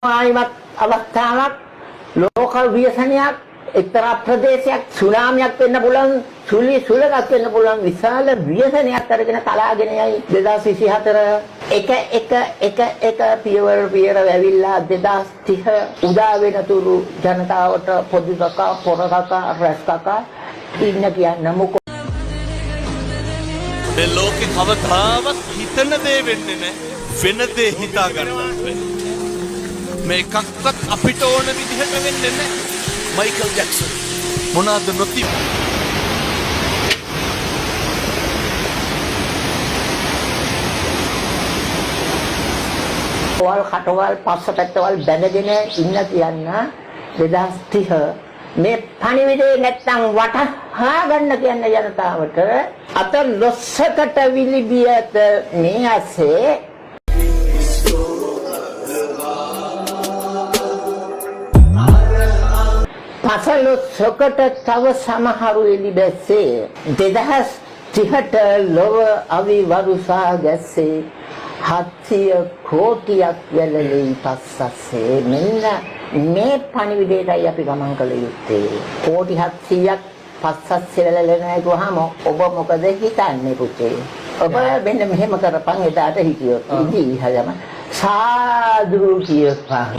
ආයිමත් අවස්ථාවක් ලෝක ව්‍යසනයක් එක්තරා ප්‍රදේශයක් සුනාමියක් වෙන්න පුළුවන් සුළඟක් වෙන්න පුළුවන් විශාල ව්‍යසනයක් අරගෙන කලාගෙන යයි 2024 එක පියවර ඇවිල්ලා 2030 උදා වෙනතුරු ජනතාවට පොදු කකා පොර කකා රැස් කකා ඉන්න කියන්න මොකෝ මේ ලෝකේ කවදාවත් හිතන දේ වෙන්නේ නැහැ වෙන දේ හිතා ගන්නවා මේකක්වත් අපිට ඕන විදිහට වෙන්නේ නැහැ මයිකල් ජැක්සන් මොනවාද නොති වල් කටවල් පස්සපැත්තවල් බැඳගෙන ඉන්න කියන්න 2030 මේ පණිවිඩේ නැත්තම් වටහා ගන්න කියන්න ජනතාවට අත ලොස්සකට විලිබියත මේ ඇසේ පසළොස්වකට තව සමහරු එලි බැස්සේ 2030ට ලොව අවිවරුසා ගැස්සේ 700 කෝටියක් වැළලී පස්සස්සේ මෙන්න මේ පණිවිඩයටයි අපි ගමන් කළ යුත්තේ කෝටි 700ක් පස්සස්සේ වැළලෙන ගියාම ඔබ මොකද හිතන්නේ පුතේ ඔබ මෙන්න මෙහෙම කරපන් එදාට හිටියොත් ඉතින් හදම සාදු කියපන්